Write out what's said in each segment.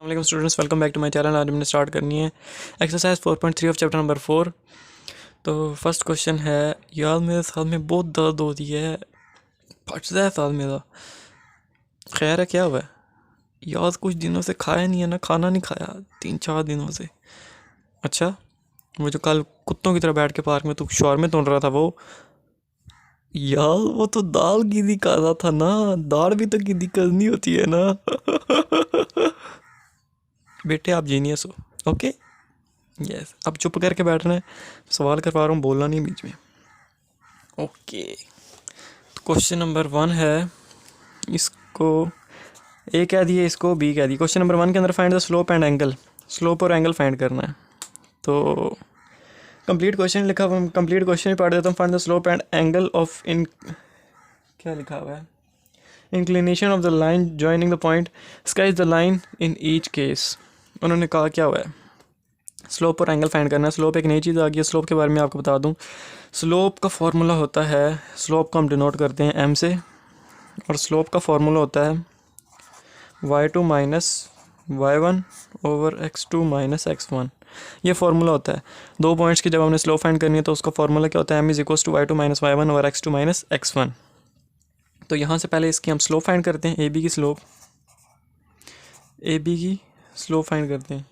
वालेकुम students, welcome back to my channel. आज हमने स्टार्ट करनी है एक्सरसाइज 4.3 ऑफ चैप्टर नंबर 4। तो फर्स्ट क्वेश्चन है, यार मेरे साथ में बहुत दर्द होती है, फट जाए साथ मेरा, खैर है क्या हुआ है? यार कुछ दिनों से खाया नहीं है ना, खाना नहीं खाया 3-4 दिनों से। अच्छा, वो जो कल कुत्तों की तरह बैठ के पार्क में तू शौर में तोड़ रहा था वो, यार वो तो दाल गीली कर रहा था ना, दाल भी तो गीली करनी होती है ना। बेटे आप जीनियस हो। ओके, यस, अब चुप करके बैठना है, सवाल करवा रहा हूँ, बोलना नहीं बीच में। ओके, तो क्वेश्चन नंबर 1 है, इसको ए कह दिए, इसको बी कह दिए। क्वेश्चन नंबर 1 के अंदर find the slope and angle, slope और एंगल फाइंड करना है। तो कंप्लीट क्वेश्चन लिखा हुआ, कंप्लीट क्वेश्चन ही पढ़ देता हूँ। Find the slope and angle of in, क्या लिखा हुआ है, inclination of the line joining the point, sketch the line in each case. उन्होंने कहा क्या हुआ है, स्लोप और एंगल फाइंड करना है। स्लोप एक नई चीज़ आ गई है। स्लोप के बारे में आपको बता दूं, स्लोप का फॉर्मूला होता है, स्लोप को हम डिनोट करते हैं एम से, और स्लोप का फॉर्मूला होता है y2 minus y1 over x2 minus x1। ये फार्मूला होता है दो पॉइंट्स की। जब हमने स्लोप फाइंड करनी है तो उसका फॉर्मूला क्या होता है, m is equals to y2 minus y1 over x2 minus x1। तो यहाँ से पहले इसकी हम स्लोप फाइंड करते हैं, ए बी की स्लोप, ए बी की स्लोप फाइंड करते हैं।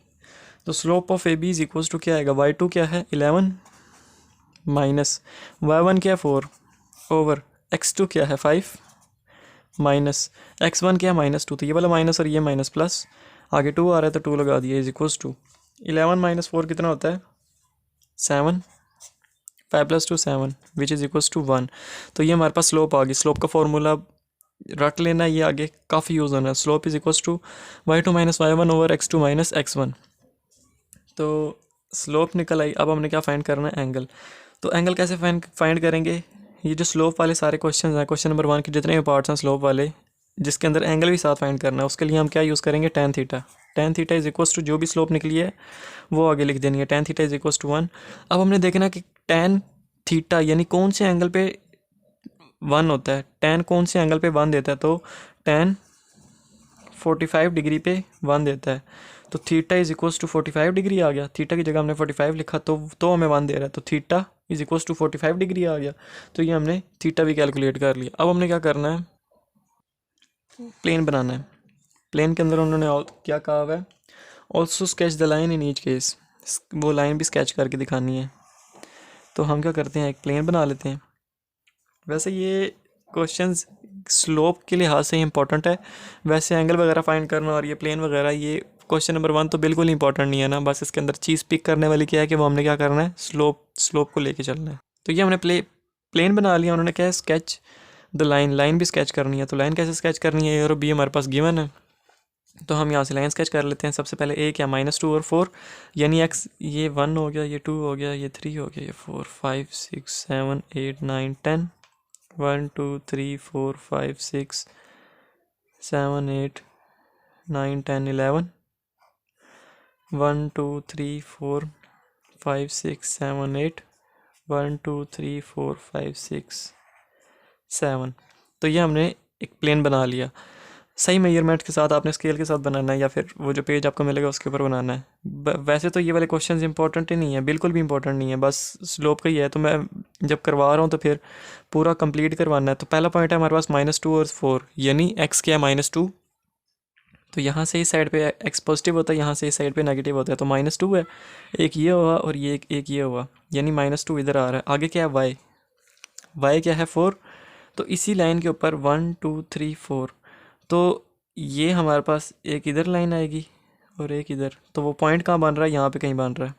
तो slope of A B is equals to क्या आएगा, y2 क्या है 11 माइनस y1 क्या है 4 ओवर x2 क्या है 5 माइनस x1 क्या है -2। तो ये वाला माइनस और ये माइनस प्लस, आगे 2 आ रहा है तो 2 लगा दिया, इज इक्वल्स टू 11 माइनस 4 कितना होता है 7, 5 plus 2 7 which is equals to 1। तो ये हमारे पास स्लोप आ गई। स्लोप का फॉर्मूला रट लेना, ये आगे काफ़ी यूज़ होना है। Slope is equals to y2 minus y1 over x2 minus x1। तो स्लोप निकल आई। अब हमने क्या फाइंड करना है, एंगल। तो एंगल कैसे फाइंड करेंगे, ये जो स्लोप वाले सारे क्वेश्चन हैं, क्वेश्चन नंबर 1 के जितने भी पार्ट्स हैं स्लोप वाले, जिसके अंदर एंगल भी साथ फाइंड करना है, उसके लिए हम क्या यूज़ करेंगे, tan theta. Tan theta is equals to जो भी स्लोप निकली है वो आगे लिख देनी है, tan theta is equals to 1। अब हमने देखना कि टेन थीटा यानी कौन से एंगल पे 1 होता है, टेन कौन से एंगल पे 1 देता है, तो टेन 45 डिग्री पे 1 देता है। तो theta is equals to 45 degree आ गया। थीटा की जगह हमने 45 लिखा तो हमें 1 दे रहा है, तो theta is equals to 45 degree आ गया। तो ये हमने थीटा भी कैलकुलेट कर लिया। अब हमने क्या करना है, प्लेन बनाना है। प्लेन के अंदर उन्होंने क्या कहा हुआ है, also sketch the line in each case, वो लाइन भी स्केच करके दिखानी है। तो हम क्या करते हैं, एक प्लेन बना लेते हैं। वैसे ये क्वेश्चंस स्लोप के लिहाज से इंपॉर्टेंट है, वैसे एंगल वगैरह फाइंड करना और ये प्लेन वगैरह, ये क्वेश्चन नंबर 1 तो बिल्कुल इंपॉर्टेंट नहीं है ना। बस इसके अंदर चीज़ पिक करने वाली क्या है कि वो हमने क्या करना है, स्लोप को लेके चलना है। तो ये हमने प्लेन बना लिया। उन्होंने क्या है, स्केच द लाइन, लाइन भी स्केच करनी है। तो लाइन कैसे स्केच करनी है, ए और बी हमारे पास गिवन है, तो हम यहाँ से लाइन स्केच कर लेते हैं। सबसे पहले ए क्या, -2 और 4, यानी एक्स, ये 1 हो गया, ये 2 हो गया, ये 3 हो गया, ये 4 5 6 7 8 9 10, 1 2 3 4 5 6 7 8 9 10 11, 1 2 3 4 5 6 7 8, 1 2 3 4 5 6 7। तो ये हमने एक प्लेन बना लिया। सही मेजरमेंट के साथ आपने स्केल के साथ बनाना है, या फिर वो जो पेज आपको मिलेगा उसके ऊपर बनाना है। वैसे तो ये वाले क्वेश्चंस इंपॉर्टेंट ही नहीं है, बिल्कुल भी इंपॉर्टेंट नहीं है, बस स्लोप का ही है। तो मैं जब करवा रहा हूँ तो फिर पूरा कंप्लीट करवाना है। तो पहला पॉइंट है हमारे पास -2 और 4, यानी एक्स क्या है -2। तो यहाँ से इस साइड पे एक्स पॉजिटिव होता है, यहाँ से इस साइड पे नेगेटिव होता है। तो -2 है, एक ये हुआ और ये एक ये हुआ, यानी -2 इधर आ रहा है। आगे क्या है, वाई, वाई क्या है 4। तो इसी लाइन के ऊपर 1 2 3 4, तो ये हमारे पास एक इधर लाइन आएगी और एक इधर। तो वो पॉइंट कहाँ बन रहा है, यहाँ पे कहीं बन रहा है।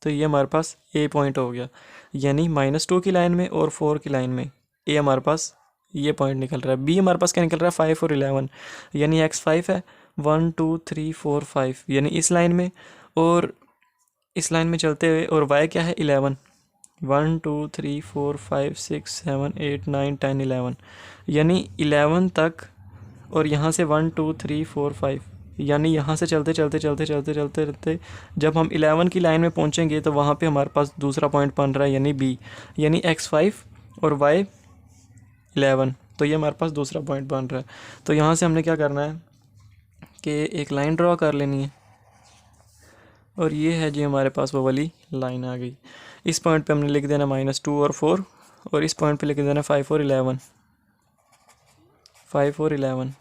तो ये हमारे पास ए पॉइंट हो गया, यानी -2 की लाइन में और 4 की लाइन में ए हमारे पास ये पॉइंट निकल रहा है। बी हमारे पास क्या निकल रहा है, 5 और 11, यानी एक्स 5 है, 1 2 3 4 5, यानी इस लाइन में और इस लाइन में चलते हुए। और वाई क्या है 11, 1 2 3 4 5 6 7 8 9 10 11, यानी 11 तक। और यहाँ से 1 2 3 4 5, यानी यहाँ से चलते चलते चलते चलते चलते चलते जब हम 11 की लाइन में पहुँचेंगे तो वहाँ पे हमारे पास दूसरा पॉइंट बन रहा है, यानी बी, यानी x5 और y 11। तो ये हमारे पास दूसरा पॉइंट बन रहा है। तो यहाँ से हमने क्या करना है कि एक लाइन ड्रॉ कर लेनी है, और ये है जी हमारे पास वो वाली लाइन आ गई। इस पॉइंट पे हमने लिख देना -2 और 4, और इस पॉइंट पे लिख देना 5 और 11, 5 और 11।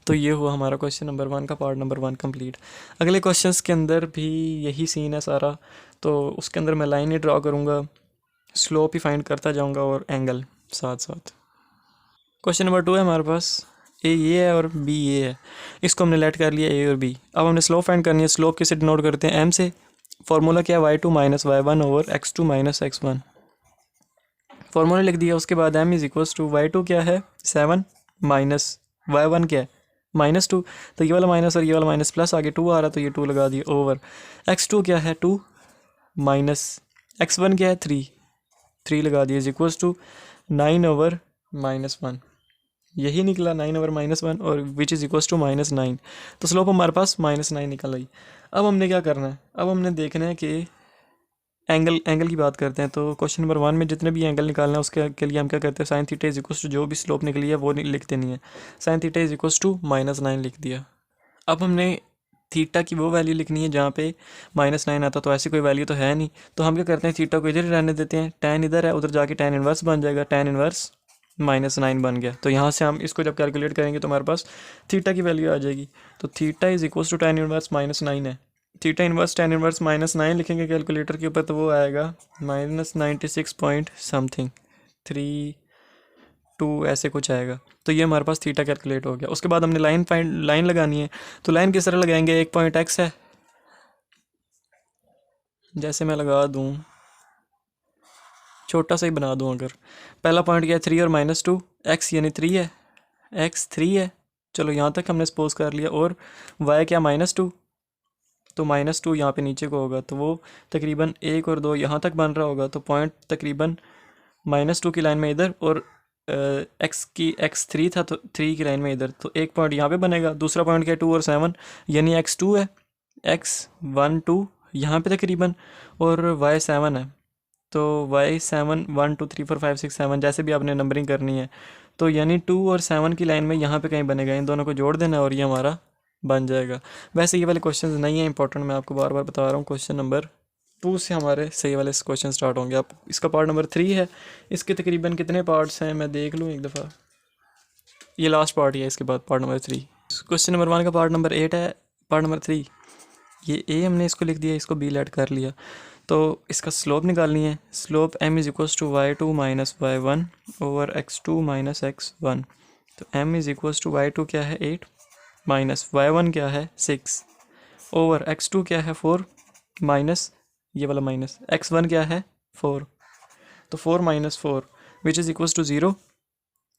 तो ये हुआ हमारा क्वेश्चन नंबर 1 का पार्ट नंबर 1 कंप्लीट। अगले क्वेश्चंस के अंदर भी यही सीन है सारा, तो उसके अंदर मैं लाइन ही ड्रॉ करूँगा, स्लोप ही फाइंड करता जाऊँगा और एंगल साथ साथ। क्वेश्चन नंबर 2 है हमारे पास, ए ये है और बी ये है, इसको हमने लेट कर लिया ए और बी। अब हमने स्लोप फाइंड करनी है। स्लोप किसे डिनोट करते हैं? एम से। फॉर्मूला क्या है? y2 minus y1 over x2 minus x1। Formula लिख दिया। उसके बाद m is equals to y2 क्या है? 7 माइनस y1 क्या है? -2। तो ये वाला माइनस और ये वाला माइनस प्लस, आगे 2 आ रहा तो ये 2 लगा दिया, ओवर x2 क्या है? 2 माइनस x1 क्या है? 3 लगा दिया, इज इक्वल्स टू 9 ओवर -1। यही निकला 9 ओवर -1, और विच इज़ इक्वल्स टू -9। तो स्लोप हमारे पास -9 निकल आई। अब हमने क्या करना है? अब हमने देखना है कि एंगल की बात करते हैं। तो क्वेश्चन नंबर 1 में जितने भी एंगल निकालना है उसके के लिए हम क्या करते हैं? Sine theta is equals to जो भी स्लोप निकली है वो लिख देनी है। Sine theta is equals to -9 लिख दिया। अब हमने थीटा की वो वैल्यू लिखनी है जहाँ पे -9 आता, तो ऐसी कोई वैल्यू तो है नहीं, तो हम क्या करते हैं? थीटा को इधर ही रहने देते हैं। tan इधर है, उधर जाके tan इनवर्स बन जाएगा, tan इनवर्स -9 बन गया। तो यहाँ से हम इसको जब कैलकुलेट करेंगे तो हमारे पास थीटा की वैल्यू आ जाएगी। तो theta is equals to tan inverse -9 है। थीटा इनवर्स tan इनवर्स -9 लिखेंगे कैलकुलेटर के ऊपर, तो वो आएगा -96 पॉइंट समथिंग 32 ऐसे कुछ आएगा। तो ये हमारे पास थीटा कैलकुलेट हो गया। उसके बाद हमने लाइन लगानी है। तो लाइन किस तरह लगाएंगे? एक पॉइंट x है, जैसे मैं लगा दूँ, छोटा सा ही बना दूँ। अगर पहला पॉइंट क्या है? 3 और -2, x यानी 3 है, x 3 है। चलो यहाँ तक हमने सपोज कर लिया। और y क्या? -2, तो -2 यहाँ पे नीचे को होगा, तो वो तकरीबन 1 और 2 यहाँ तक बन रहा होगा। तो पॉइंट तकरीबन -2 की लाइन में इधर, और x 3 था तो 3 की लाइन में इधर, तो एक पॉइंट यहाँ पे बनेगा। दूसरा पॉइंट क्या है? 2 और 7, यानी x 2 है, x 1 2 यहाँ पे तकरीबन, और y 7 है। तो y 7 1 2 3 4 5 6 7, जैसे भी आपने नंबरिंग करनी है। तो यानी 2 और 7 की लाइन में यहाँ पे कहीं बनेगा, इन दोनों को जोड़ देना और ये हमारा बन जाएगा। वैसे ये वाले क्वेश्चन नहीं है इंपॉर्टेंट, मैं आपको बार बार बता रहा हूँ। क्वेश्चन नंबर 2 से हमारे सही वाले क्वेश्चन स्टार्ट होंगे। आप इसका पार्ट नंबर 3 है। इसके तकरीबन कितने पार्ट्स हैं मैं देख लूँ एक दफ़ा। ये लास्ट पार्ट ही है, इसके बाद पार्ट नंबर 3। क्वेश्चन नंबर 1 का पार्ट नंबर 8 है, पार्ट नंबर 3। ये ए हमने इसको लिख दिया, इसको बी लेट कर लिया। तो इसका स्लोप निकालनी है। Slope m is equals to y2 minus y1 over x2 minus x1। तो m is equals to y2 क्या है? 8 माइनस y1 क्या है? 6 ओवर x2 क्या है? 4 माइनस ये वाला माइनस x1 क्या है? 4। तो 4 minus 4 which is equals to 0,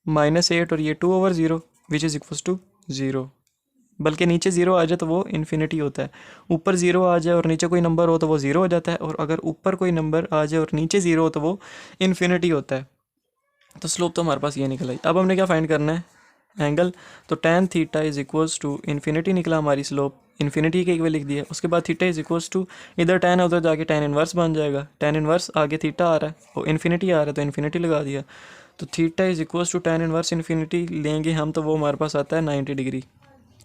-8 और ये 2 over 0 which is equals to 0। बल्कि नीचे 0 आ जाए तो वो इन्फिनिटी होता है, ऊपर 0 आ जाए और नीचे कोई नंबर हो तो वो 0 हो जाता है, और अगर ऊपर कोई नंबर आ जाए और नीचे 0 हो तो वो इन्फिनिटी होता है। तो स्लोप तो हमारे पास ये निकल आई। अब हमने क्या फाइंड करना है? एंगल। तो tan theta is equals to infinity निकला हमारी स्लोप, इन्फिनिटी के इक्वल लिख दिया। उसके बाद थीटा इज इक्वल्स टू, इधर tan है उधर जाके tan इनवर्स बन जाएगा, tan इनवर्स आगे थीटा आ रहा है और इन्फिनिटी आ रहा है तो इन्फिनिटी लगा दिया। तो theta is equals to tan inverse infinity लेंगे हम, तो वो हमारे पास आता है 90 डिग्री।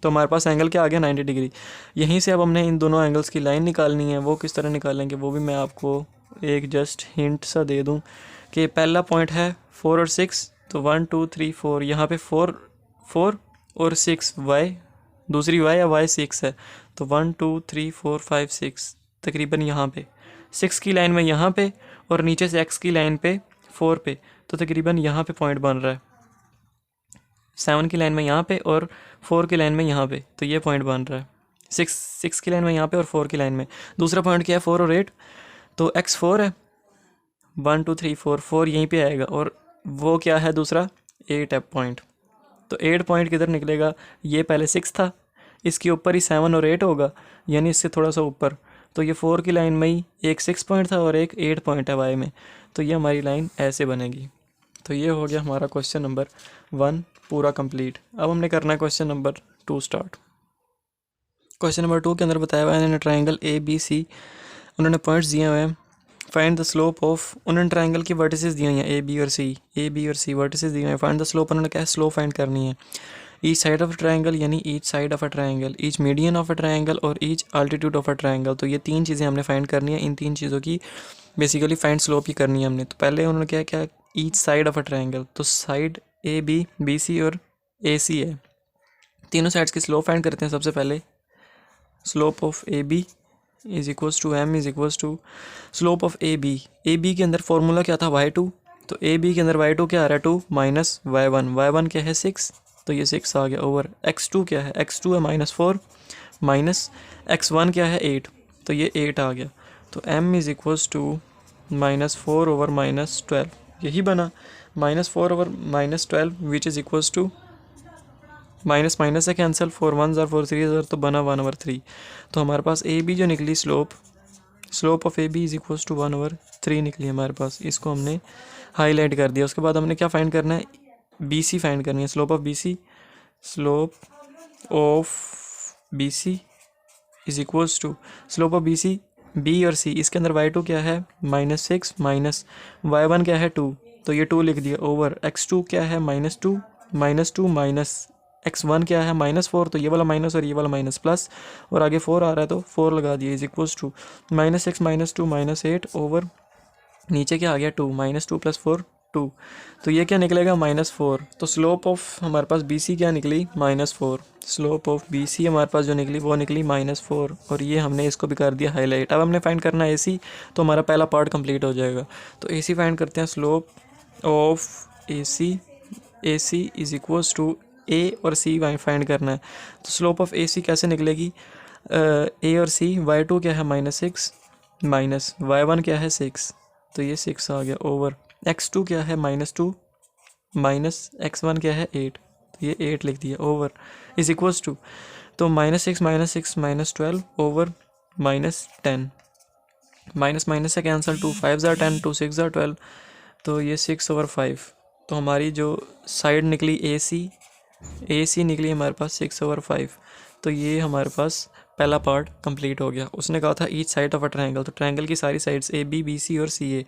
तो हमारे पास एंगल क्या आ गया? 90 डिग्री। यहीं से अब हमने इन दोनों एंगल्स की लाइन निकालनी है। वो किस तरह निकालेंगे वो भी मैं आपको एक जस्ट हिंट सा दे दूं कि पहला पॉइंट है 4 और 6, तो 1 2 3 4, यहाँ पे 4 4 और 6 y, दूसरी y या y 6 है, तो 1 2 3 4 5 6 तकरीबन यहाँ पे 6 की लाइन में यहाँ पे, और नीचे से x की लाइन पे 4 पे, तो तकरीबन यहाँ पे पॉइंट बन रहा है। 7 की लाइन में यहाँ पे और 4 की लाइन में यहाँ पे, तो ये पॉइंट बन रहा है। 6 की लाइन में यहाँ पे और 4 की लाइन में। दूसरा पॉइंट क्या है? 4 और 8, तो x 4 है, 1 2 3 4 4 यहीं पे आएगा, और वो क्या है? दूसरा 8 है पॉइंट। तो 8 पॉइंट किधर निकलेगा? ये पहले 6 था, इसके ऊपर ही 7 और 8 होगा, यानी इससे थोड़ा सा ऊपर। तो ये 4 की लाइन में ही एक 6 पॉइंट था और एक 8 पॉइंट है y में, तो ये हमारी लाइन ऐसे बनेगी। तो ये हो गया हमारा क्वेश्चन नंबर 1 पूरा कंप्लीट। अब हमने करना है question number 2 start. Question number 2 के अंदर बताया हुआ है ट्राइंगल ए बी सी, उन्होंने पॉइंट्स दिए हुए हैं। फाइंड द स्लोप ऑफ, उन्होंने ट्राइंगल की वर्टिसेस दी हुई हैं ए बी और सी वर्टिसेस दिए हुए हैं। फाइंड द स्लोप, उन्होंने क्या है? स्लोप फाइंड करनी है। Each side of a triangle यानी each side of a triangle, each median of a triangle और each altitude of a triangle. तो ये तीन चीज़ें हमने फाइंड करनी है, इन तीन चीज़ों की बेसिकली फाइंड स्लोप ही करनी है हमने। तो पहले उन्होंने क्या क्या, each side of a triangle, तो side A B, B C और ए सी है, तीनों साइड्स की स्लोप फाइंड करते हैं। सबसे पहले slope of A B is equals to M is equals to slope of A B के अंदर फॉर्मूला क्या था, वाई टू, तो ए बी के अंदर वाई टू क्या आ रहा है, 2 माइनस वाई वन क्या है 6, तो ये 6 आ गया, ओवर एक्स टू क्या है, एक्स टू है -4 माइनस एक्स वन क्या है 8, तो ये 8 आ गया। तो m is equals to -4 over -12, यही बना, -4 over -12 which is equals to minus minus से कैंसिल, 4 1 ज़ार 4 3 ज़ार, तो बना 1/3। तो हमारे पास ए बी जो निकली slope of A B is equals to 1/3 निकली हमारे पास। इसको हमने हाईलाइट कर दिया। उसके बाद हमने क्या फाइंड करना है, बी सी फाइंड करनी है, slope of B C is equals to slope of B C, B और सी, इसके अंदर वाई टू क्या है -6 माइनस वाई वन क्या है 2, तो ये 2 लिख दिया, ओवर एक्स टू क्या है -2 माइनस एक्स वन क्या है -4, तो ये वाला माइनस और ये वाला माइनस प्लस, और आगे 4 आ रहा है तो 4 लगा दिया, इज इक्वल्स टू -6 -2 -8 ओवर नीचे क्या आ गया 2, -2 + 4 2, तो ये क्या निकलेगा -4। तो स्लोप ऑफ हमारे पास बी सी क्या निकली -4, स्लोप ऑफ बी सी हमारे पास जो निकली वो निकली -4, और ये हमने इसको भी कर दिया हाईलाइट। अब हमने फाइंड करना है ए सी, तो हमारा पहला पार्ट कंप्लीट हो जाएगा। तो ए सी फाइंड करते हैं, slope of A C is equals to A और सी फाइंड करना है। तो स्लोप ऑफ ए सी कैसे निकलेगी, ए और सी, वाई टू क्या है -6 माइनस वाई वन क्या है 6, तो ये 6 आ गया, ओवर एक्स टू क्या है -2 माइनस एक्स वन क्या है 8, तो ये 8 लिख दिया, ओवर इज इक्वल्स टू, तो -6 -12 ओवर -10, माइनस माइनस से कैंसिल, 2 5 ज़ार 10 2 6 ज़ार 12, तो ये 6/5। तो हमारी जो साइड निकली ए सी निकली हमारे पास 6/5। तो ये हमारे पास पहला पार्ट कंप्लीट हो गया। उसने कहा था each side of a triangle, तो ट्रायंगल की सारी साइड्स ए बी सी और सी ए,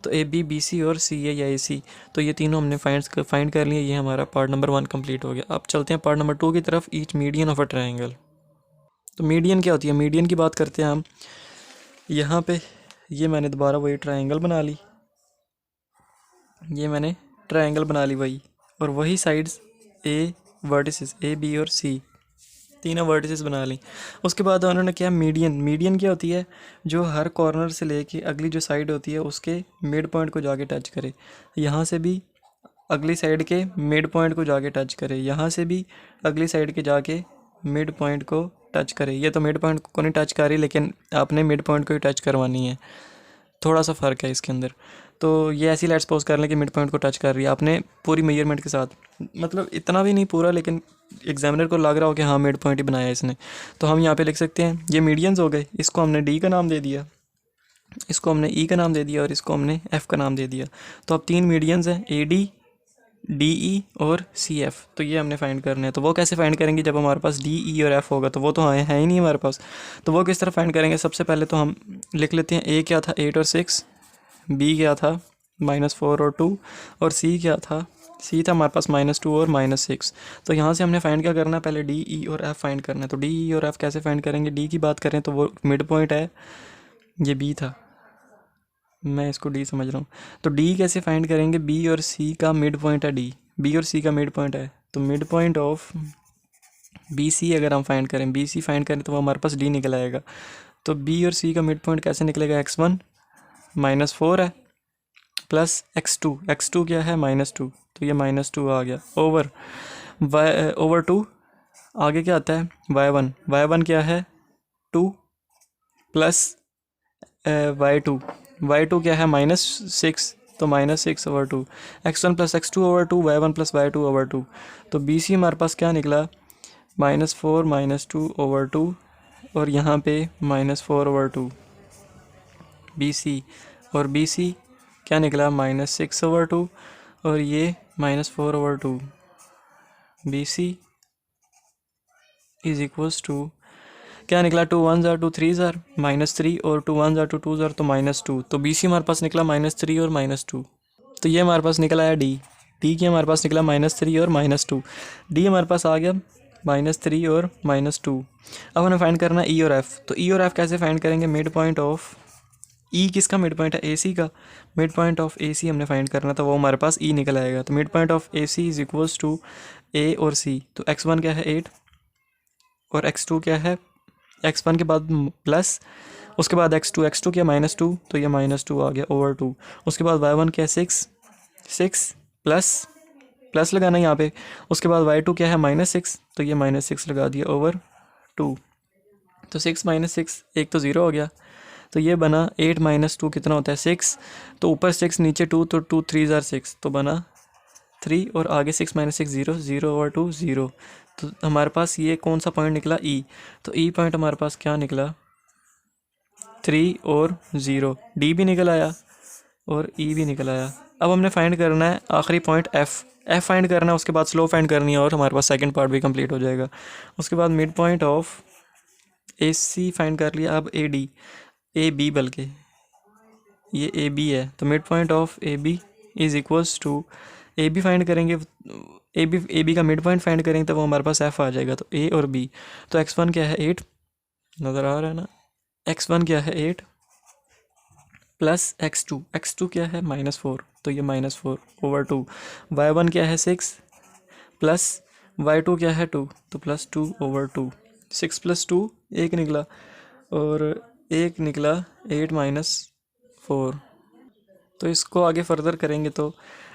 तो ए बी सी और सी ए या ए सी, तो ये तीनों हमने फाइंड कर लिए। ये हमारा पार्ट नंबर 1 कंप्लीट हो गया। अब चलते हैं पार्ट नंबर 2 की तरफ, each median of a triangle. तो मीडियन क्या होती है, मीडियन की बात करते हैं हम। यहाँ पे ये मैंने दोबारा वही ट्रायंगल बना ली, ये मैंने ट्रायंगल बना ली वही, और वही sides A vertices A B और सी तीनों वर्टिसेस बना ली। उसके बाद उन्होंने क्या, मीडियन क्या होती है, जो हर कॉर्नर से लेके अगली जो साइड होती है उसके मिड पॉइंट को जाके टच करे, यहाँ से भी अगली साइड के मिड पॉइंट को जाके टच करे, यहाँ से भी अगली साइड के जाके मिड पॉइंट को टच करे। ये तो मिड पॉइंट को नहीं टच कर रही, लेकिन आपने मिड पॉइंट को ही टच करवानी है, थोड़ा सा फ़र्क है इसके अंदर। तो ये ऐसी लेट्स सपोज कर लें कि मिड पॉइंट को टच कर रही है आपने पूरी मेजरमेंट के साथ, मतलब इतना भी नहीं पूरा, लेकिन एग्जामिनर को लग रहा हो कि हाँ मिड पॉइंट ही बनाया है इसने, तो हम यहाँ पे लिख सकते हैं ये मीडियंस हो गए। इसको हमने डी का नाम दे दिया, इसको हमने ई का नाम दे दिया, और इसको हमने एफ़ का नाम दे दिया। तो अब 3 मीडियंस हैं, ए डी, डी ई और सी एफ़, तो ये हमने फाइंड करने हैं। तो वो कैसे फाइंड करेंगे, जब हमारे पास डी ई और एफ़ होगा, तो वो तो है ही नहीं हमारे पास, तो वो किस तरह फाइंड करेंगे। सबसे पहले तो हम लिख लेते हैं, ए क्या था 8 और 6, बी क्या था -4 और 2, और सी क्या था, सी था हमारे पास -2 और -6। तो यहाँ से हमने फाइंड क्या करना है, पहले डी ई और एफ़ फाइंड करना है। तो डी ई और एफ़ कैसे फाइंड करेंगे, डी की बात करें तो वो मिड पॉइंट है, ये बी था, मैं इसको डी समझ रहा हूँ। तो डी कैसे फाइंड करेंगे, बी और सी का मिड पॉइंट है डी, बी और सी का मिड पॉइंट है, तो mid point of B C अगर हम फाइंड करें, बी सी फाइंड करें तो वो हमारे पास डी निकल आएगा। तो बी और सी का मिड पॉइंट कैसे निकलेगा, x1 -4 है प्लस x2 क्या है -2, तो ये -2 आ गया, ओवर 2, आगे क्या आता है y1 क्या है 2 प्लस y2 क्या है -6, तो -6/2, x1 + x2/2, y1 + y2/2। तो बी सी हमारे पास क्या निकला, -4 -2/2, और यहाँ पे -4/2 बी सी, और बी सी क्या निकला -6/2, और ये -4/2। B C is equals to क्या निकला, 2 1 ज़ार 2 3 ज़ार -3, और 2 1 ज़ार 2 2 ज़ार, तो -2। तो बी सी हमारे पास निकला -3 और -2, तो ये हमारे पास निकला है डी। डी की हमारे पास निकला -3 और -2, डी हमारे पास आ गया -3 और -2। अब हमें फाइंड करना है ई और एफ। तो ई और एफ कैसे फाइंड करेंगे, मिड पॉइंट ऑफ ई किसका मिड पॉइंट है, ए सी का। मिड पॉइंट ऑफ ए सी हमने फाइंड करना, तो वो हमारे पास ई निकल आएगा। तो mid point of A C is equals to A और सी। तो x1 क्या है 8 और x2 क्या है, x1 के बाद प्लस, उसके बाद x2 क्या -2, तो ये -2 आ गया ओवर 2। उसके बाद y1 क्या है 6 प्लस लगाना यहाँ पे। उसके बाद y2 क्या है -6, तो ये -6 लगा दिया ओवर 2। तो 6 -6 एक तो 0 हो गया, तो ये बना 8 -2 कितना होता है 6। तो ऊपर 6 नीचे 2, तो 2 3 ज़ार 6, तो बना 3 और आगे 6 -6 0, 0 ओवर 2 0। तो हमारे पास ये कौन सा पॉइंट निकला, ई। तो ई पॉइंट हमारे पास क्या निकला 3 और 0। डी भी निकल आया और ई भी निकल आया। अब हमने फाइंड करना है आखिरी पॉइंट एफ़ फाइंड करना है, उसके बाद स्लो फाइंड करनी है और हमारे पास सेकंड पार्ट भी कंप्लीट हो जाएगा। उसके बाद mid point of A C find कर लिया। अब ए डी, ए बी, बल्कि ये ए बी है, तो mid point of A B is equals to A B find करेंगे, ए बी का मिड पॉइंट फाइंड करेंगे तो वो हमारे पास एफ आ जाएगा। तो ए और बी, तो x1 क्या है 8, नज़र आ रहा है ना, x1 क्या है 8 प्लस x2 क्या है -4, तो ये -4 ओवर 2। y1 क्या है 6 प्लस y2 क्या है 2, तो +2 ओवर 2। 6 + 2 1 निकला और 1 निकला 8 -4। तो इसको आगे फर्दर करेंगे तो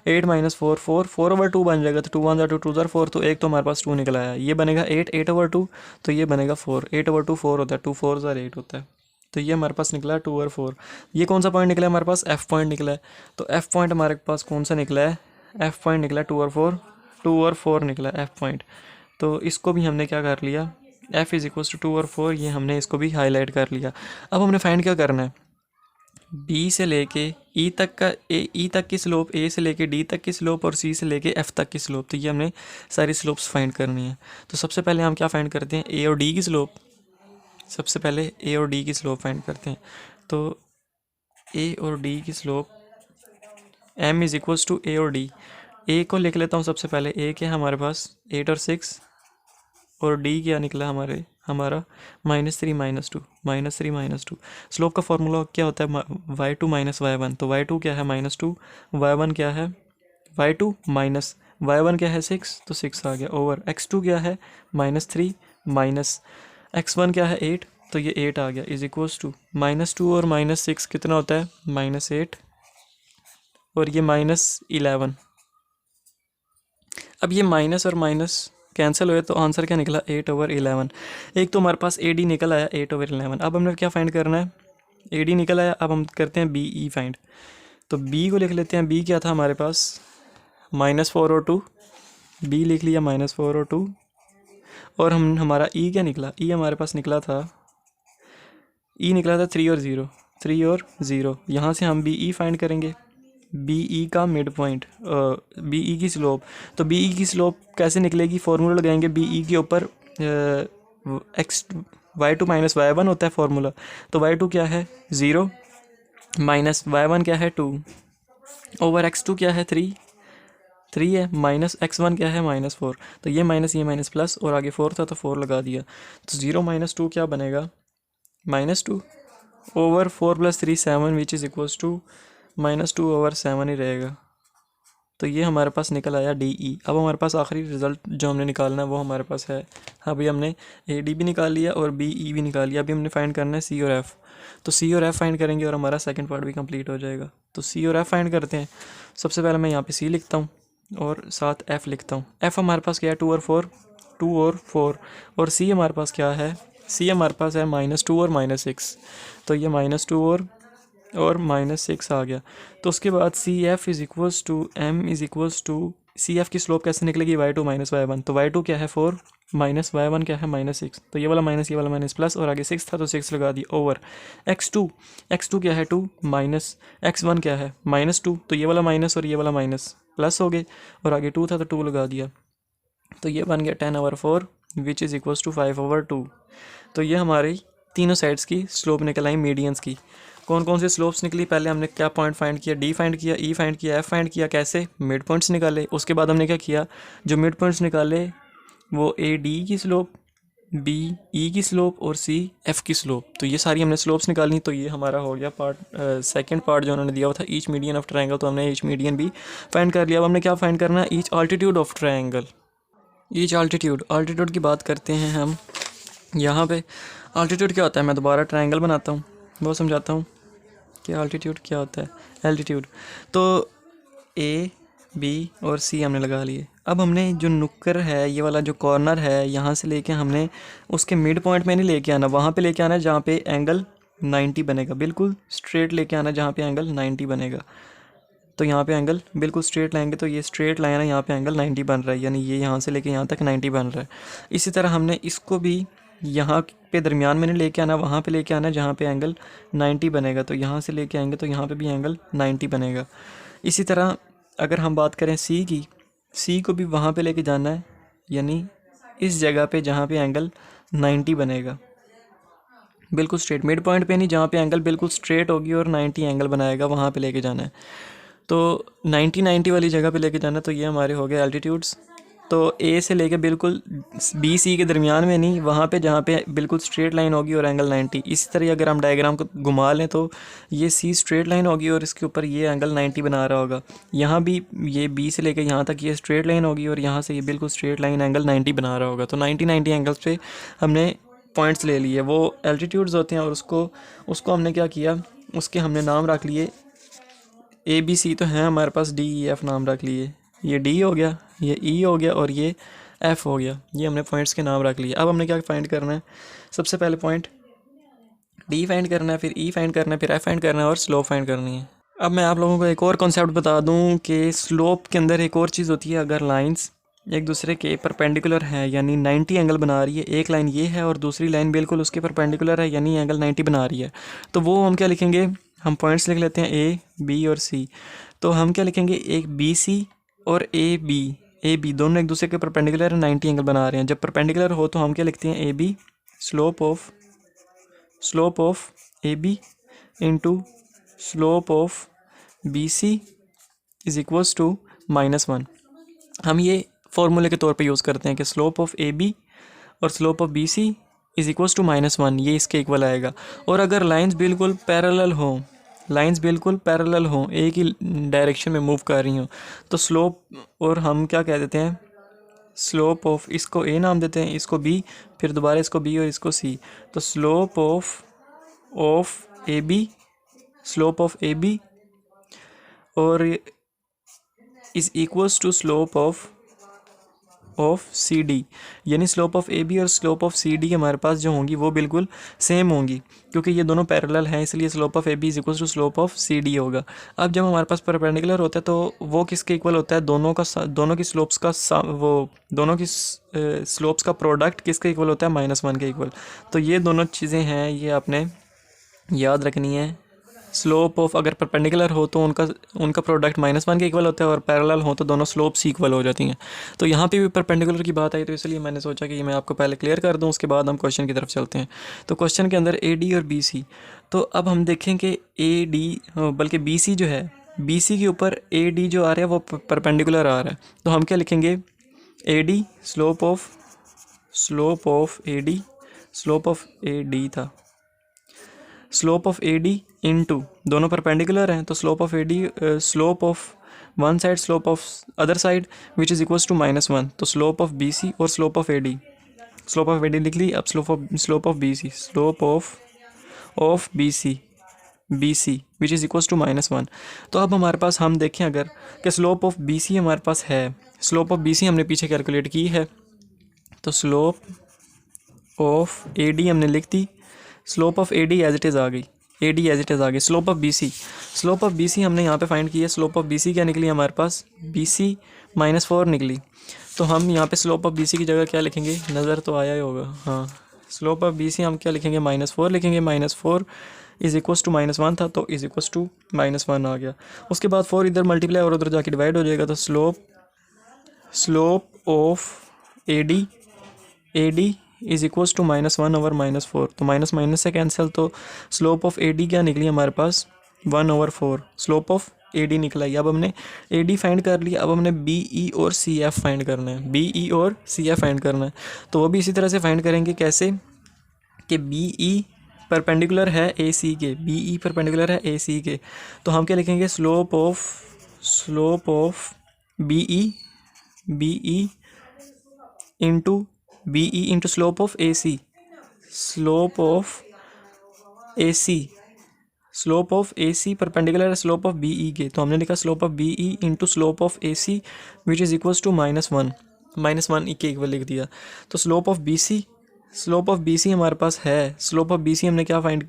8 -4 4 ओवर 2 बन जाएगा। तो 2 1 ज़ार 2 2 ज़ार 4, तो एक तो हमारे पास 2 निकल आया। ये बनेगा 8 ओवर 2, तो ये बनेगा 4। 8 ओवर 2 4 होता है, 2 4 ज़ार 8 होता है। तो ये हमारे पास निकला 2 और 4। ये कौन सा पॉइंट निकला है हमारे पास, एफ़ पॉइंट निकला है। तो एफ़ पॉइंट हमारे पास कौन सा निकला है, एफ़ पॉइंट निकला 2 और 4 निकला एफ़ पॉइंट। तो इसको भी हमने क्या कर लिया, एफ़ इज़ इक्वल्स टू 2 और 4, ये हमने इसको भी हाईलाइट कर लिया। अब हमने फाइंड क्या करना है, बी से लेके ई तक का, ई तक की स्लोप, ए से लेके डी तक की स्लोप और सी से लेके एफ तक की स्लोप। तो ये हमने सारी स्लोप्स फाइंड करनी है। तो सबसे पहले हम क्या फाइंड करते हैं, ए और डी की स्लोप। सबसे पहले ए और डी की स्लोप फाइंड करते हैं। तो ए और डी की slope M is equals to A और डी। ए को लिख लेता हूँ सबसे पहले, ए क्या है हमारे पास 8 और 6 और डी क्या निकला हमारा -3 -2। स्लोप का फॉर्मूला क्या होता है, y2 - y1। तो y2 क्या है -2, y1 क्या है y2 माइनस y1 क्या है 6, तो 6 आ गया ओवर x2 क्या है -3 माइनस x1 क्या है 8, तो ये 8 आ गया इज इक्वल्स टू -2 और -6 कितना होता है -8 और ये -11। अब ये माइनस और माइनस कैंसिल हुए तो आंसर क्या निकला 8 ओवर 11। एक तो हमारे पास ए डी निकल आया 8 ओवर 11। अब हमने क्या फाइंड करना है, ए डी निकल आया, अब हम करते हैं बी ई फाइंड। तो बी को लिख लेते हैं, बी क्या था हमारे पास -4 और 2, बी लिख लिया -4 और 2। और हमारा ई क्या निकला, ई हमारे पास निकला था 3 और 0, 3 और 0। यहाँ से हम बी ई फाइंड करेंगे, बी ई का मिड पॉइंट, बी ई की स्लोप। तो बी ई की स्लोप कैसे निकलेगी, फार्मूला लगाएंगे बी ई के ऊपर y2 - y1 होता है फार्मूला। तो y2 क्या है 0 माइनस y1 क्या है 2 ओवर x2 क्या है 3 है माइनस x1 क्या है -4। तो ये माइनस प्लस और आगे 4 था तो 4 लगा दिया। तो 0 - 2 क्या बनेगा -2 over 4 + 3 7 which is equals to -2 over 7 ही रहेगा। तो ये हमारे पास निकल आया डी ई। अब हमारे पास आखिरी रिज़ल्ट जो हमने निकालना है वो हमारे पास है, अभी हमने ए डी भी निकाल लिया और बी ई भी निकाल लिया। अभी हमने फाइंड करना है सी और एफ़। तो सी और एफ़ फाइंड करेंगे और हमारा सेकंड पार्ट भी कंप्लीट हो जाएगा। तो सी और एफ़ फाइंड करते हैं। सबसे पहले मैं यहाँ पे सी लिखता हूँ और साथ एफ़ लिखता हूँ। एफ़ हमारे पास क्या है 2 और 4 और सी हमारे पास क्या है, सी हमारे पास है -2 और -6। तो ये -2 और -6 आ गया। तो उसके बाद C F is equals to M is equals to, C F की स्लोप कैसे निकलेगी y2 - y1। तो y2 क्या है 4 माइनस y1 क्या है -6। तो ये वाला माइनस, ये वाला माइनस, प्लस और आगे 6 था तो 6 लगा दी ओवर x2 क्या है 2 माइनस x1 क्या है -2। तो ये वाला माइनस और ये वाला माइनस प्लस हो गए और आगे 2 था तो 2 लगा दिया। तो ये बन गया 10 over 4 which is equals to 5 over 2। तो ये हमारी तीनों साइड्स की स्लोप निकल आई मीडियंस की। कौन कौन से स्लोप्स निकली, पहले हमने क्या पॉइंट फाइंड किया, डी फाइंड किया, ई फाइंड किया, एफ फाइंड किया, कैसे मिड पॉइंट्स निकाले। उसके बाद हमने क्या किया, जो मिड पॉइंट्स निकाले वो ए डी की स्लोप, बी ई की स्लोप और सी एफ की स्लोप। तो ये सारी हमने स्लोप्स निकालनी। तो ये हमारा हो गया पार्ट, सेकंड पार्ट जो उन्होंने दिया हुआ था ईच मीडियन ऑफ ट्रायंगल। तो हमने ईच मीडियन भी फाइंड कर लिया। अब हमने क्या फाइंड करना है, each altitude of triangle. Each altitude की बात करते हैं हम यहाँ पे। अल्टीट्यूड क्या होता है, मैं दोबारा ट्रायंगल बनाता हूँ, वो समझाता हूँ कि अल्टीट्यूड क्या होता है। एल्टीट्यूड तो ए बी और सी हमने लगा लिए। अब हमने जो नुक्कर है, ये वाला जो कॉर्नर है, यहाँ से लेके हमने उसके मिड पॉइंट में नहीं लेके आना, वहाँ पे लेके आना है जहाँ पे एंगल 90 बनेगा। बिल्कुल स्ट्रेट लेके आना जहाँ पे एंगल 90 बनेगा। तो यहाँ पे एंगल बिल्कुल स्ट्रेट लाएंगे तो ये स्ट्रेट लाइन है, यहाँ पे एंगल 90 बन रहा है, यानी ये यहाँ से लेके यहाँ तक 90 बन रहा है। इसी तरह हमने इसको भी यहाँ पे दरमियान में नहीं लेके आना, वहाँ पे लेके आना जहाँ पे एंगल 90 बनेगा। तो यहाँ से लेके आएंगे तो यहाँ पे भी एंगल 90 बनेगा। इसी तरह अगर हम बात करें सी की, सी को भी वहाँ पे लेके जाना है, यानी इस जगह पे जहाँ पे एंगल 90 बनेगा, बिल्कुल स्ट्रेट, मिड पॉइंट पे नहीं, जहाँ पे एंगल बिल्कुल स्ट्रेट होगी और 90 एंगल बनाएगा, वहाँ पे लेके जाना है। तो 90 वाली जगह पे लेके जाना। तो ये हमारे हो गए एल्टीट्यूड्स। तो ए से लेके बिल्कुल बी सी के दरमियान में नहीं, वहाँ पे जहाँ पे बिल्कुल स्ट्रेट लाइन होगी और एंगल 90। इसी तरह अगर हम डायग्राम को घुमा लें तो ये सी स्ट्रेट लाइन होगी और इसके ऊपर ये एंगल 90 बना रहा होगा। यहाँ भी ये बी से लेके यहाँ तक ये स्ट्रेट लाइन होगी और यहाँ से ये बिल्कुल स्ट्रेट लाइन एंगल 90 बना रहा होगा। तो 90 एंगल्स पे हमने पॉइंट्स ले लिए, वो एल्टीट्यूड्स होते हैं। और उसको हमने क्या किया, उसके हमने नाम रख लिए ए बी सी तो हैं हमारे पास, डी ई एफ नाम रख लिए। ये डी हो गया, ये ई हो गया और ये एफ हो गया। ये हमने पॉइंट्स के नाम रख लिए। अब हमने क्या फाइंड करना है, सबसे पहले पॉइंट डी फाइंड करना है, फिर ई फाइंड करना है, फिर एफ फाइंड करना है और स्लोप फाइंड करनी है। अब मैं आप लोगों को एक और कॉन्सेप्ट बता दूं कि स्लोप के अंदर एक और चीज़ होती है। अगर लाइंस एक दूसरे के परपेंडिकुलर है, यानी 90 एंगल बना रही है, एक लाइन ये है और दूसरी लाइन बिल्कुल उसके परपेंडिकुलर है, यानी एंगल 90 बना रही है, तो वो हम क्या लिखेंगे, हम पॉइंट्स लिख लेते हैं ए बी और सी। तो हम क्या लिखेंगे, एक बी सी और ए बी दोनों एक दूसरे के परपेंडिकुलर 90 एंगल बना रहे हैं। जब परपेंडिकुलर हो तो हम क्या लिखते हैं, A B slope of A B into slope of B C is equals to -1। हम ये फॉर्मूले के तौर पे यूज़ करते हैं कि स्लोप ऑफ ए बी और slope of B C is equals to -1, ये इसके इक्वल आएगा। और अगर लाइंस बिल्कुल पैरेलल हों, एक ही डायरेक्शन में मूव कर रही हों, तो स्लोप, और हम क्या कह देते हैं, स्लोप ऑफ, इसको ए नाम देते हैं, इसको बी, फिर दोबारा इसको बी और इसको सी। तो स्लोप ऑफ ए बी और is equals to slope of C D, यानी स्लोप ऑफ ए बी और स्लोप ऑफ सी डी हमारे पास जो होंगी वो बिल्कुल सेम होंगी, क्योंकि ये दोनों पैरेलल हैं, इसलिए slope of A B is equals to slope of C D होगा। अब जब हमारे पास परपेंडिकुलर होता है तो वो किसके इक्वल होता है, दोनों की स्लोप्स का प्रोडक्ट किसके इक्वल होता है, -1 के इक्वल। तो ये दोनों चीज़ें हैं, ये आपने याद रखनी है। स्लोप ऑफ, अगर परपेंडिकुलर हो तो उनका प्रोडक्ट -1 के इक्वल होता है, और पैरेलल हो तो दोनों स्लोप्स इक्वल हो जाती हैं। तो यहाँ पे भी परपेंडिकुलर की बात आई, तो इसलिए मैंने सोचा कि ये मैं आपको पहले क्लियर कर दूँ, उसके बाद हम क्वेश्चन की तरफ चलते हैं। तो क्वेश्चन के अंदर ए डी और बी सी, तो अब हम देखें कि ए डी बल्कि बी सी जो है, बी सी के ऊपर ए डी जो आ रहा है वो परपेंडिकुलर आ रहा है। तो हम क्या लिखेंगे, A D slope of A D था, slope of A D into, दोनों परपेंडिकुलर हैं तो slope of A D, slope of one side slope of other side which is equals to -1। तो स्लोप ऑफ बी सी और slope of A D लिख ली। अब slope of B C which is equals to -1। तो अब हमारे पास, हम देखें अगर कि स्लोप ऑफ बी सी हमारे पास है, स्लोप ऑफ बी सी हमने पीछे कैलकुलेट की है, तो स्लोप ऑफ ए डी हमने लिख दी, slope of A D as it is आ गई, स्लोप ऑफ बी सी हमने यहाँ पे फाइंड की है। स्लोप ऑफ बी सी क्या निकली हमारे पास, बी सी -4 निकली। तो हम यहाँ पे स्लोप ऑफ बी सी की जगह क्या लिखेंगे, नज़र तो आया ही होगा, हाँ, स्लोप ऑफ बी सी हम क्या लिखेंगे, -4 लिखेंगे। -4 इज इक्वल्स टू -1 था, तो इज इक्वल्स टू -1 आ गया। उसके बाद 4 इधर मल्टीप्लाई और उधर जाके डिवाइड हो जाएगा, तो slope of A D is equals to -1/-4, तो माइनस माइनस से कैंसिल, तो स्लोप ऑफ ए डी क्या निकली हमारे पास 1/4 स्लोप ऑफ ए डी निकला। अब हमने ए डी फाइंड कर लिया, अब हमने बी ई और सी एफ फाइंड करना है, बी ई और सी एफ फाइंड करना है। तो वो भी इसी तरह से फाइंड करेंगे, कैसे कि बी ई परपेंडिकुलर है ए सी के, बी ई परपेंडिकुलर है ए सी के, तो हम क्या लिखेंगे slope of B E into B E into slope of A C, slope of A C perpendicular है स्लोप ऑफ बी ई के, तो हमने लिखा slope of B E into slope of A C which is equals to -1 के equal लिख दिया। तो slope of B C हमारे पास है, स्लोप ऑफ बी सी हमने क्या फाइंड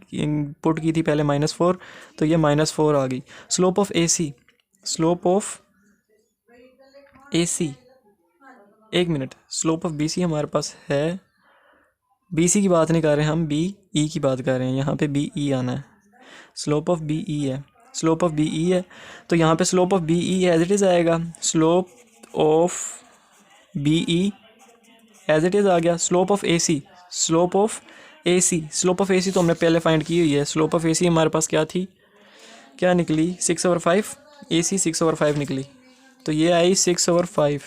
पुट की थी पहले -4, तो ये -4 आ गई। स्लोप ऑफ ए सी एक minute, slope of B C हमारे पास है, बी सी की बात नहीं कर रहे हम, बी ई की बात कर रहे हैं, यहाँ पे बी ई आना है, स्लोप ऑफ बी ई है, तो यहाँ पे slope of B E as it is आएगा, slope of B E as it is आ गया। स्लोप ऑफ ए सी तो हमने पहले फाइंड की हुई है, स्लोप ऑफ ए सी हमारे पास क्या थी, क्या निकली 6/5, ए सी 6/5 निकली, तो ये आई 6/5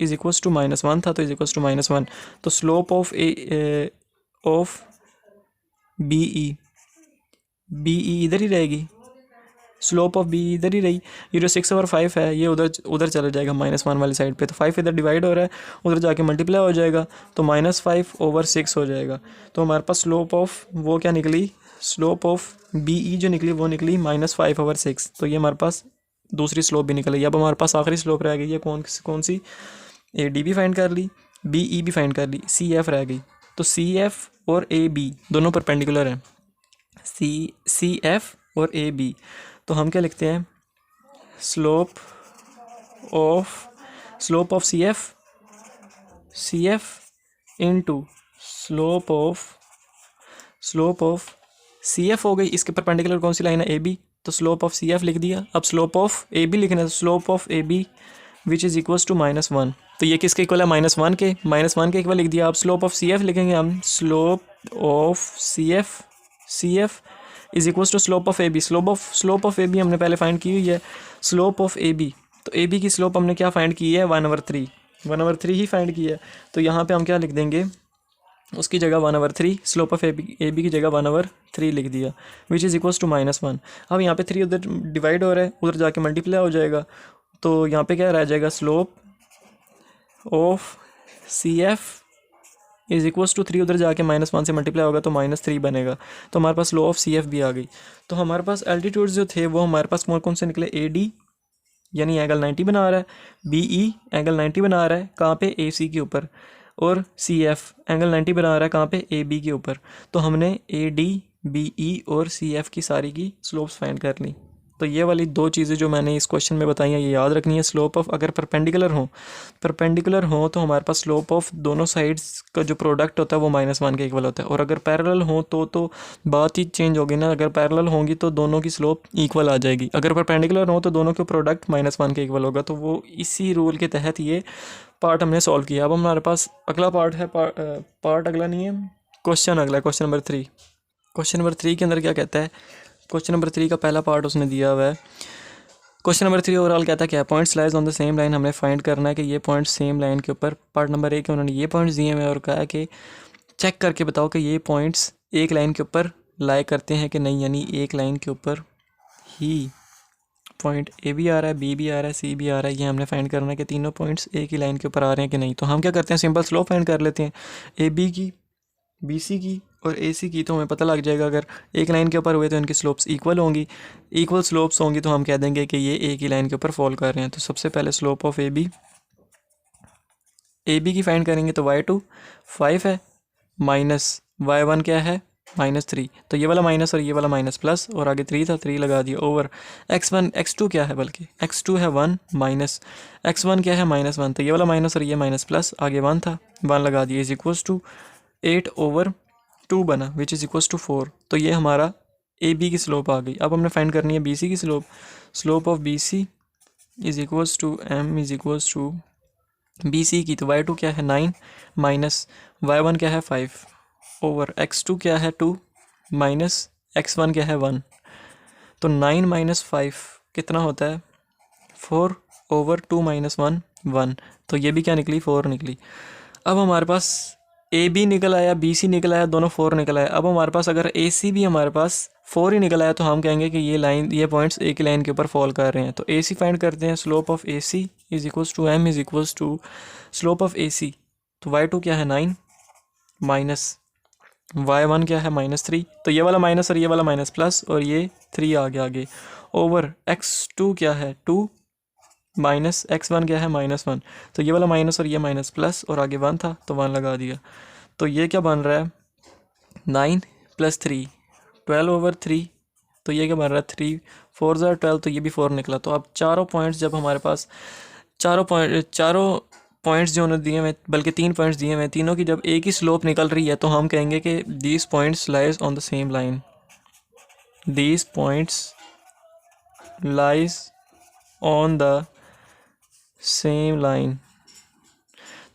इज इक्वल्स टू -1 था, तो इज इक्वल्स टू -1, तो स्लोप ऑफ बी ई इधर ही रहेगी, स्लोप ऑफ बी इधर ही रही, ये जो 6/5 है ये उधर चला जाएगा -1 वाली साइड पे, तो 5 इधर डिवाइड हो रहा है, उधर जाके मल्टीप्लाई हो जाएगा, तो -5/6 हो जाएगा। तो हमारे पास स्लोप ऑफ वो क्या निकली, स्लोप ऑफ बी ई जो निकली वो निकली -5/6, तो ये हमारे पास दूसरी स्लोप भी निकल गई। अब हमारे पास आखिरी स्लोप रह गई है, कौन सी, ए डी भी फाइंड कर ली, बी ई भी फाइंड कर ली, सी एफ रह गई। तो सी एफ और ए बी दोनों परपेंडिकुलर हैं, सी एफ और ए बी, तो हम क्या लिखते हैं slope of C F into slope of C F हो गई, इसके परपेंडिकुलर कौन सी लाइन है, ए बी, तो स्लोप ऑफ सी एफ लिख दिया। अब स्लोप ऑफ ए बी लिखना है, slope of A B which is equals to -1, तो ये किसके इक्वल है, -1 के, इक्वल लिख दिया। अब स्लोप ऑफ सी एफ लिखेंगे हम, slope of C F is equals to slope of A B, slope of A B हमने पहले फाइंड की हुई है, स्लोप ऑफ ए बी, तो ए बी की स्लोप हमने क्या फाइंड की है 1/3 ही फाइंड की है, तो यहाँ पे हम क्या लिख देंगे, उसकी जगह 1/3, स्लोप ऑफ ए बी की जगह 1/3 लिख दिया, विच इज़ इक्वल्स टू -1। अब यहाँ पे 3 उधर डिवाइड हो रहा है, उधर जाके मल्टीप्लाई हो जाएगा, तो यहाँ पे क्या रह जाएगा, slope of C F is equals to 3, उधर जाके -1 से मल्टीप्लाई होगा तो -3 बनेगा, तो हमारे पास लो ऑफ सी एफ भी आ गई। तो हमारे पास एल्टीट्यूड्स जो थे वो हमारे पास कौन से निकले, ए डी यानी एंगल 90 बना रहा है, बी ई एंगल 90 बना रहा है कहाँ पे, ए सी के ऊपर, और सी एफ एंगल 90 बना रहा है कहाँ पे, ए बी के ऊपर। तो हमने ए डी बी ई और सी एफ की सारी की स्लोप्स फाइंड कर ली। तो ये वाली 2 चीज़ें जो मैंने इस क्वेश्चन में बताई हैं ये याद रखनी है। स्लोप ऑफ अगर परपेंडिकुलर हो तो हमारे पास स्लोप ऑफ दोनों साइड्स का जो प्रोडक्ट होता है वो -1 के इक्वल होता है, और अगर पैरेलल हो तो बात ही चेंज होगी ना, अगर पैरेलल होंगी तो दोनों की स्लोप इक्वल आ जाएगी, अगर परपेंडिकुलर हो तो दोनों के प्रोडक्ट -1 के इक्वल होगा। तो वो इसी रूल के तहत ये पार्ट हमने सॉल्व किया। अब हमारे पास अगला पार्ट है, पार्ट अगला नहीं है, क्वेश्चन अगला, क्वेश्चन नंबर 3। क्वेश्चन नंबर 3 के अंदर क्या कहता है, क्वेश्चन नंबर 3 का पहला पार्ट उसने दिया हुआ है। क्वेश्चन नंबर 3 ओवरऑल कहता है क्या, points lies on the same line, हमने फाइंड करना है कि ये पॉइंट सेम लाइन के ऊपर। पार्ट नंबर 1 के उन्होंने ये पॉइंट्स दिए हुए और कहा कि चेक करके बताओ कि ये पॉइंट्स एक लाइन के ऊपर लाई करते हैं कि नहीं, यानी एक लाइन के ऊपर ही पॉइंट ए भी आ रहा है, बी भी आ रहा है, सी भी आ रहा है, ये हमने फाइंड करना है कि तीनों पॉइंट्स एक ही लाइन के ऊपर आ रहे हैं कि नहीं। तो हम क्या करते हैं, सिंपल स्लोप फाइंड कर लेते हैं, ए बी की, बी सी की और ए सी की, तो हमें पता लग जाएगा अगर एक लाइन के ऊपर हुए तो इनकी स्लोप्स इक्वल होंगी, इक्वल स्लोप्स होंगी तो हम कह देंगे कि ये एक ही लाइन के ऊपर फॉल कर रहे हैं। तो सबसे पहले स्लोप ऑफ ए बी की फाइंड करेंगे, तो y2 5 है, माइनस y1 क्या है -3, तो ये वाला माइनस और ये वाला माइनस प्लस, और आगे 3 था 3 लगा दिया, ओवर x2 क्या है, बल्कि x2 है 1 माइनस x1 क्या है -1, तो ये वाला माइनस और ये माइनस प्लस, आगे 1 था 1 लगा दिया, इज इक्वल्स टू 8/2 बना, विच इज़ इक्वल्स टू 4। तो ये हमारा ए बी की स्लोप आ गई। अब हमने फाइंड करनी है बी सी की slope, slope of B C is equals to m is equals to B C की, तो y2 क्या है 9 माइनस y1 क्या है 5 ओवर x2 क्या है 2 माइनस x1 क्या है 1। तो 9 माइनस 5 कितना होता है 4 ओवर 2 माइनस 1 1। तो ये भी क्या निकली 4 निकली। अब हमारे पास ए बी निकल आया, बी सी निकल आया, दोनों 4 निकल आया। अब हमारे पास अगर ए सी भी हमारे पास 4 ही निकल आया तो हम कहेंगे कि ये पॉइंट्स एक ही लाइन के ऊपर फॉल कर रहे हैं। तो ए सी फाइंड करते हैं। Slope of A C is equals to M is equals to slope of A C. तो y2 क्या है 9 माइनस y1 क्या है -3। तो ये वाला माइनस और ये वाला माइनस प्लस और ये 3 आ गया आगे ओवर x2 क्या है 2 माइनस x1 क्या है -1। तो ये वाला माइनस और ये माइनस प्लस और आगे 1 था तो 1 लगा दिया। तो ये क्या बन रहा है 9 प्लस 3 12 ओवर 3। तो ये क्या बन रहा है 3 4 ज़ार 12। तो ये भी 4 निकला। तो अब चारों पॉइंट्स जब हमारे पास चारों पॉइंट्स जो उन्होंने दिए हुए, बल्कि 3 पॉइंट्स दिए हुए, तीनों की जब एक ही स्लोप निकल रही है तो हम कहेंगे कि these points lies on the same line. These points lies on the same line.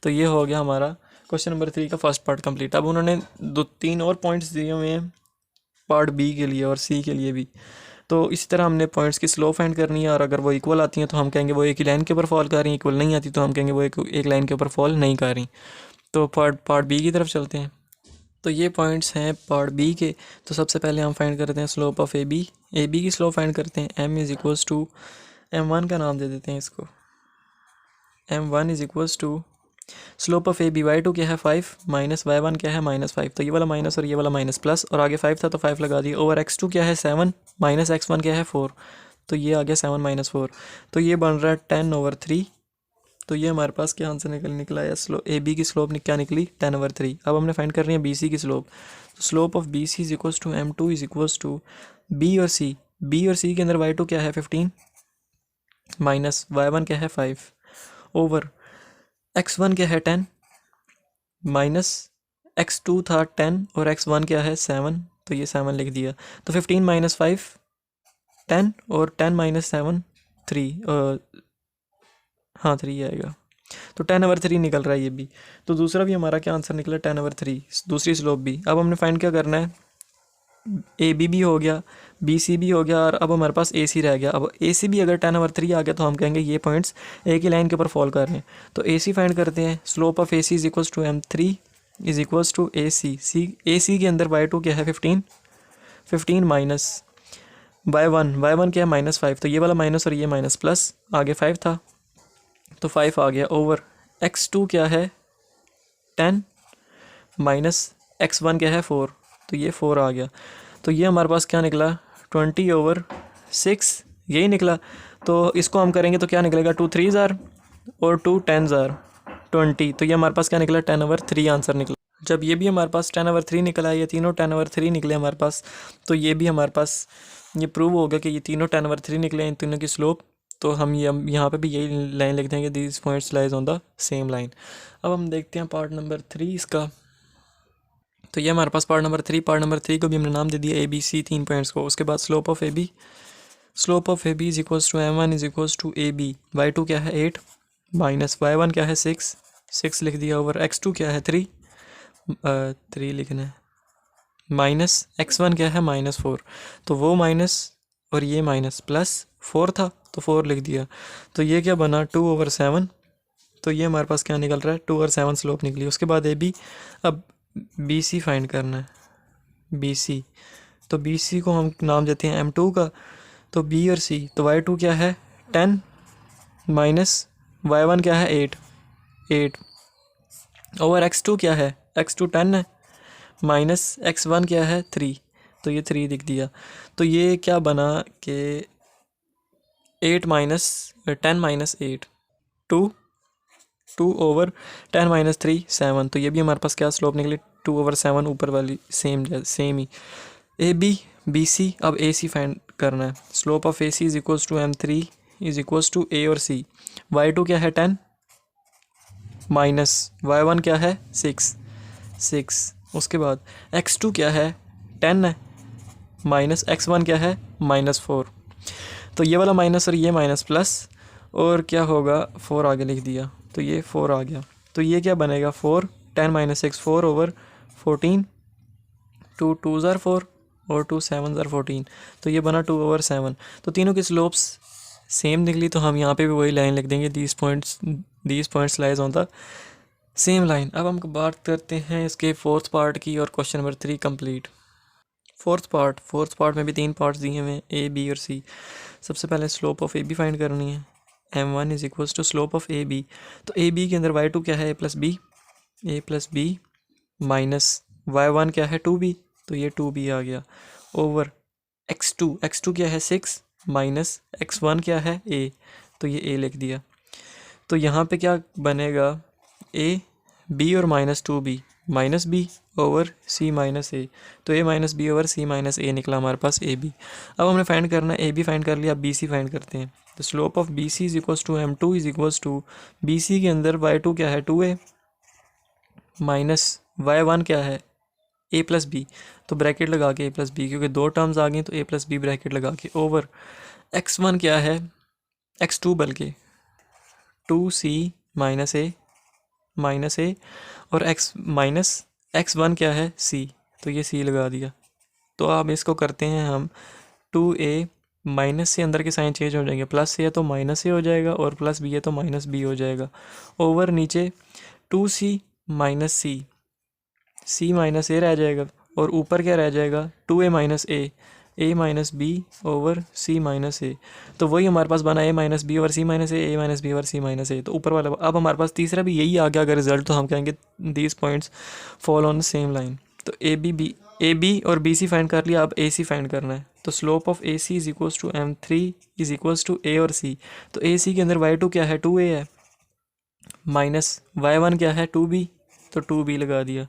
तो ये हो गया हमारा क्वेश्चन नंबर 3 का फर्स्ट पार्ट कंप्लीट। अब उन्होंने 2-3 और पॉइंट्स दिए हुए हैं पार्ट बी के लिए और सी के लिए भी। तो इसी तरह हमने पॉइंट्स की स्लोप फाइंड करनी है और अगर वो इक्वल आती हैं तो हम कहेंगे वो एक ही लाइन के ऊपर फॉल कर रही हैं, इक्वल नहीं आती तो हम कहेंगे वो एक लाइन के ऊपर फॉल नहीं कर रही। तो पार्ट बी की तरफ चलते हैं। तो ये पॉइंट्स हैं पार्ट बी के। तो सबसे पहले हम फाइंड करते हैं स्लोप ऑफ ए बी की स्लोप फाइंड करते हैं। M is equals to M1 का नाम दे देते हैं इसको। M1 is equals to slope of A B y2 क्या है 5 माइनस y1 क्या है -5। तो ये वाला माइनस और ये वाला माइनस प्लस और आगे 5 था तो 5 लगा दिया ओवर x2 क्या है 7 माइनस x1 क्या है 4। तो ये आ गया 7 माइनस 4। तो ये बन रहा है 10 ओवर 3। तो ये हमारे पास क्या आंसर निकला है ए बी की स्लोप क्या निकली 10 ओवर 3। अब हमने फाइंड कर रही है बी सी की स्लोप। तो slope of B C is equals to M2 is equals to B और सी के अंदर y2 क्या है 15 माइनस y1 क्या है 5 ओवर x1 क्या है 10 माइनस x2 था 10 और x1 क्या है 7। तो ये 7 लिख दिया। तो 15 माइनस 5 10 और 10 माइनस 7 3 हाँ 3 आएगा। तो 10 ओवर 3 निकल रहा है ये भी। तो दूसरा भी हमारा क्या आंसर निकला 10 ओवर 3 दूसरी स्लोप भी। अब हमने फाइंड क्या करना है ए बी भी हो गया बी सी भी हो गया और अब हमारे पास ए सी रह गया। अब ए सी भी अगर 10 ओवर 3 आ गया तो हम कहेंगे ये पॉइंट्स एक ही लाइन के ऊपर फॉल कर रहे हैं। तो ए सी फाइंड करते हैं। Slope of A C is equals to M3 is equals to A C के अंदर y2 क्या है 15 माइनस y1 क्या है -5। तो ये वाला माइनस और ये माइनस प्लस आगे 5 था तो 5 आ गया ओवर x2 क्या है 10 माइनस x1 क्या है 4। तो ये 4 आ गया। तो ये हमारे पास क्या निकला 20 ओवर 6 यही निकला। तो इसको हम करेंगे तो क्या निकलेगा 2 3 ज़ार और 2 10 ज़ार 20। तो ये हमारे पास क्या निकला 10 ओवर 3 आंसर निकला। जब ये भी हमारे पास 10 ओवर 3 निकला है, ये तीनों 10 ओवर 3 निकले हमारे पास, तो ये भी हमारे पास ये प्रूव हो गया कि ये तीनों 10 ओवर 3 निकले इन तीनों की स्लोप। तो हम यहाँ पे भी यही लाइन लिख देंगे these points lies on the same line. अब हम देखते हैं पार्ट नंबर 3 इसका। तो ये हमारे पास पार्ट नंबर 3 को भी हमने नाम दे दिया ए बी सी 3 पॉइंट्स को। उसके बाद slope of A B is equals to M1 is equals to A B y2 क्या है 8 माइनस y1 क्या है 6 लिख दिया ओवर x2 क्या है 3 लिखना है माइनस x1 क्या है -4। तो वो माइनस और ये माइनस प्लस 4 था तो 4 लिख दिया। तो ये क्या बना 2 ओवर 7। तो ये हमारे पास क्या निकल रहा है 2 और 7 स्लोप निकली। उसके बाद ए बी। अब बी सी फाइंड करना है बी सी। तो बी सी को हम नाम देते हैं M2 का। तो बी और सी तो y2 क्या है 10 माइनस y1 क्या है 8 ओवर x2 क्या है x2 10 है माइनस x1 क्या है 3। तो ये 3 लिख दिया। तो ये क्या बना कि 10 माइनस 8 2 ओवर 10 माइनस 3 7। तो ये भी हमारे पास क्या स्लोप निकली 2 ओवर 7 ऊपर वाली same he. A B C. अब ए सी फाइंड करना है। Slope of A C is equals to M3 is equals to A और सी y2 क्या है 10 माइनस y1 क्या है 6। उसके बाद x2 क्या है 10 है माइनस x1 क्या है -4। तो ये वाला माइनस और ये माइनस प्लस और क्या होगा 4 आगे लिख दिया। तो ये 4 आ गया। तो ये क्या बनेगा 4, 10 माइनस 6 4/14, 2 2s are 4 और 2 7s are 14, तो ये बना 2/7। तो तीनों की स्लोप्स सेम निकली, तो हम यहाँ पे भी वही लाइन लिख देंगे, these points lies on the same line. अब हम बात करते हैं इसके फोर्थ पार्ट की, और question number 3 complete. Fourth part में भी 3 पार्ट्स दिए हुए हैं, ए बी और सी। सबसे पहले slope of A B find करनी है, m1 is equals to slope of A B. तो ए बी के अंदर y2 क्या है, ए प्लस बी माइनस y1 क्या है 2b, तो ये 2b आ गया, ओवर x2 क्या है 6 माइनस x1 क्या है a, तो ये a लिख दिया। तो यहाँ पे क्या बनेगा a b और minus 2b minus b over c minus a, तो a minus b over c minus a निकला हमारे पास a b। अब हमने फाइंड करना है, a b फाइंड कर लिया, अब b c फाइंड करते हैं। तो slope of B C is equals to m2 is equals to B C के अंदर y2 क्या है 2a माइनस y1 क्या है a प्लस बी, तो ब्रैकेट लगा के a प्लस बी, क्योंकि 2 टर्म्स आ गई तो a प्लस बी ब्रैकेट लगा के, ओवर x1 क्या है x2 बल्कि 2c माइनस a और x माइनस x1 क्या है c, तो ये c लगा दिया। तो अब इसको करते हैं हम 2a माइनस से अंदर के साइन चेंज हो जाएंगे, प्लस से है तो माइनस से हो जाएगा और प्लस बी है तो माइनस बी हो जाएगा, ओवर नीचे 2c माइनस सी माइनस ए रह जाएगा, और ऊपर क्या रह जाएगा 2a minus A minus B over C minus A. तो वही हमारे पास बना ए minus B over C minus A minus B over C minus A, तो ऊपर वाला। अब हमारे पास तीसरा भी यही आ गया अगर रिजल्ट, तो हम कहेंगे these points fall on the same line. तो ए बी और बी सी फाइंड कर लिया, अब ए सी फाइंड करना है। तो slope of A C is equals to m3 is equals to A और सी। तो ए सी के अंदर y2 क्या है 2a है माइनस y1 क्या है 2b, तो 2b लगा दिया,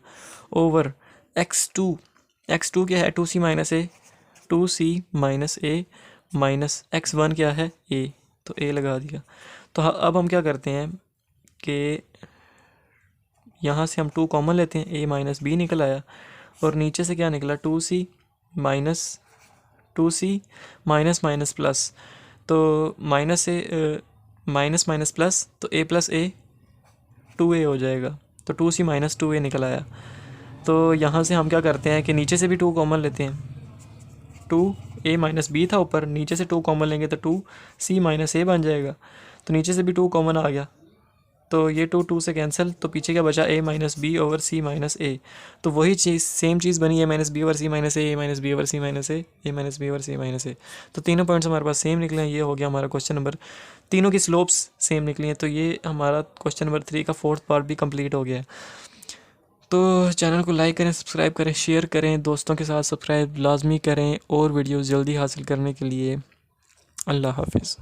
ओवर x2 क्या है 2c minus A, 2c minus A minus x1 क्या है a, तो a लगा दिया। तो अब हम क्या करते हैं कि यहाँ से हम 2 कॉमन लेते हैं, a माइनस बी निकल आया, और नीचे से क्या निकला 2c माइनस माइनस प्लस, तो माइनस से माइनस माइनस प्लस, तो a प्लस ए 2a हो जाएगा, तो 2c माइनस 2a निकल आया। तो यहाँ से हम क्या करते हैं कि नीचे से भी 2 कॉमन लेते हैं, 2a माइनस बी था ऊपर, नीचे से 2 कॉमन लेंगे तो 2c माइनस ए बन जाएगा, तो नीचे से भी 2 कॉमन आ गया, तो ये 2 से कैंसिल, तो पीछे क्या बचा a minus B over c minus A. तो वही चीज़ सेम चीज़ बनी, a minus B over C minus A minus B over C minus A minus B over C minus A. तो तीनों पॉइंट्स हमारे पास सेम निकले हैं। ये हो गया हमारा क्वेश्चन नंबर, तीनों की स्लोप्स सेम निकली हैं। तो ये हमारा क्वेश्चन नंबर 3 का फोर्थ पार्ट भी कंप्लीट हो गया है। तो चैनल को लाइक करें, सब्सक्राइब करें, शेयर करें, दोस्तों के साथ सब्सक्राइब लाजमी करें, और वीडियोज़ जल्दी हासिल करने के लिए। अल्लाह हाफिज़।